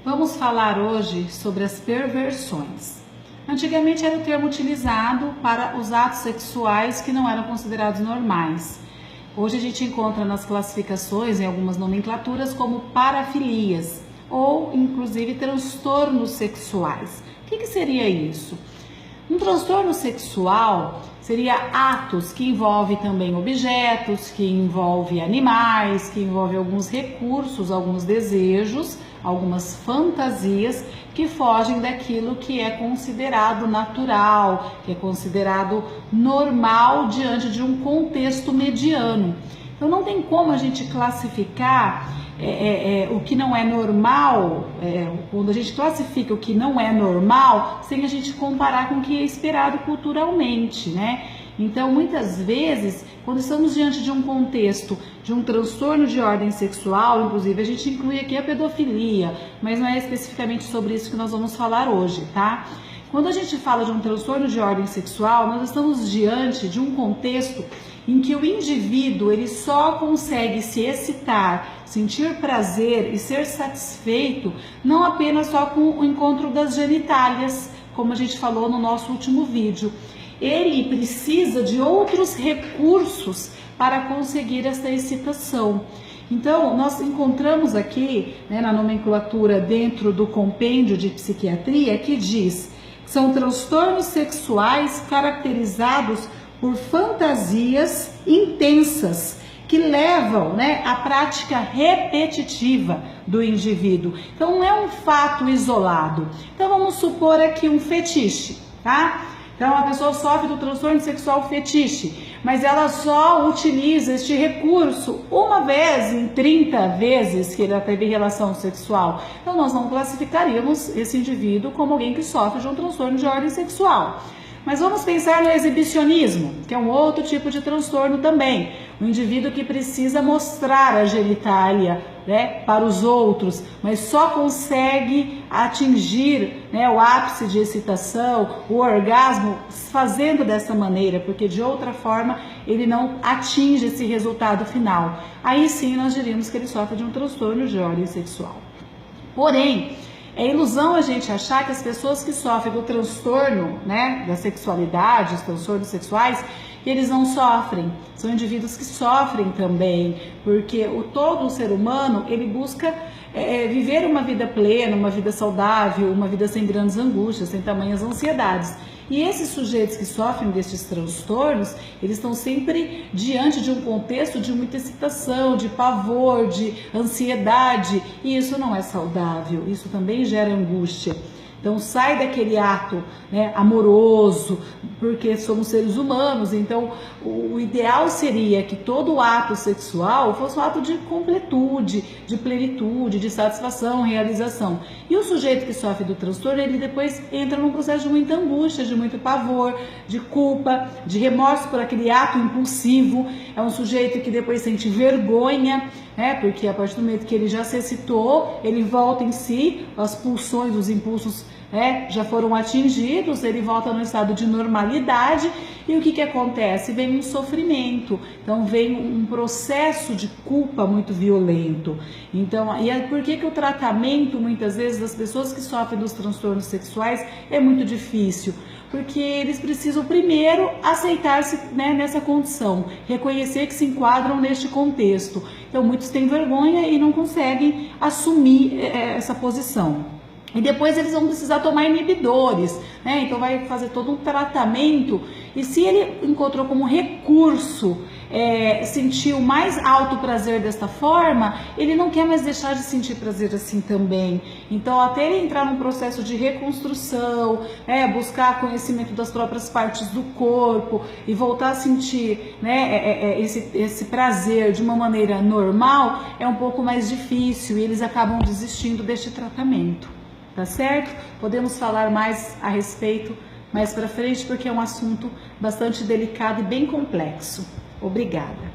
Vamos falar hoje sobre as perversões. Antigamente era o termo utilizado para os atos sexuais que não eram considerados normais. Hoje a gente encontra nas classificações, em algumas nomenclaturas, como parafilias ou inclusive transtornos sexuais. O que seria isso? Um transtorno sexual seria atos que envolvem também objetos, que envolve animais, que envolve alguns recursos, alguns desejos, algumas fantasias que fogem daquilo que é considerado natural, que é considerado normal diante de um contexto mediano. Então não tem como a gente classificar o que não é normal, quando a gente classifica o que não é normal, sem a gente comparar com o que é esperado culturalmente, né? Então, muitas vezes, quando estamos diante de um contexto de um transtorno de ordem sexual, inclusive a gente inclui aqui a pedofilia, mas não é especificamente sobre isso que nós vamos falar hoje, tá? Quando a gente fala de um transtorno de ordem sexual, nós estamos diante de um contexto em que o indivíduo ele só consegue se excitar, sentir prazer e ser satisfeito não apenas só com o encontro das genitálias, como a gente falou no nosso último vídeo. Ele precisa de outros recursos para conseguir essa excitação. Então, nós encontramos aqui, né, na nomenclatura dentro do compêndio de psiquiatria, que diz que são transtornos sexuais caracterizados por fantasias intensas que levam, né, à prática repetitiva do indivíduo. Então, não é um fato isolado. Então, vamos supor aqui um fetiche, tá? Então, a pessoa sofre do transtorno sexual fetiche, mas ela só utiliza este recurso uma vez em 30 vezes que ela teve relação sexual. Então, nós não classificaríamos esse indivíduo como alguém que sofre de um transtorno de ordem sexual. Mas vamos pensar no exibicionismo, que é um outro tipo de transtorno também. O indivíduo que precisa mostrar a genitália, né, para os outros, mas só consegue atingir, né, o ápice de excitação, o orgasmo, fazendo dessa maneira, porque de outra forma ele não atinge esse resultado final. Aí sim nós diríamos que ele sofre de um transtorno de ordem sexual. Porém, é ilusão a gente achar que as pessoas que sofrem do transtorno, né, da sexualidade, os transtornos sexuais, que eles não sofrem. São indivíduos que sofrem também, porque todo ser humano, ele busca viver uma vida plena, uma vida saudável, uma vida sem grandes angústias, sem tamanhas ansiedades. E esses sujeitos que sofrem desses transtornos, eles estão sempre diante de um contexto de muita excitação, de pavor, de ansiedade, e isso não é saudável, isso também gera angústia. Então sai daquele ato, né, amoroso, porque somos seres humanos, então o ideal seria que todo ato sexual fosse um ato de completude, de plenitude, de satisfação, realização. E o sujeito que sofre do transtorno, ele depois entra num processo de muita angústia, de muito pavor, de culpa, de remorso por aquele ato impulsivo. É um sujeito que depois sente vergonha, né, porque a partir do momento que ele já se excitou, ele volta em si, as pulsões, os impulsos já foram atingidos, ele volta no estado de normalidade e o que acontece? Vem um sofrimento, então vem um processo de culpa muito violento. Então, por que o tratamento muitas vezes das pessoas que sofrem dos transtornos sexuais é muito difícil? Porque eles precisam primeiro aceitar-se, né, nessa condição, reconhecer que se enquadram neste contexto. Então muitos têm vergonha e não conseguem assumir essa posição. E depois eles vão precisar tomar inibidores, né? Então vai fazer todo um tratamento. E se ele encontrou como recurso sentir o mais alto prazer desta forma, ele não quer mais deixar de sentir prazer assim também. Então até ele entrar num processo de reconstrução, buscar conhecimento das próprias partes do corpo e voltar a sentir, né, esse prazer de uma maneira normal, é um pouco mais difícil e eles acabam desistindo deste tratamento. Tá certo? Podemos falar mais a respeito mais para frente, porque é um assunto bastante delicado e bem complexo. Obrigada.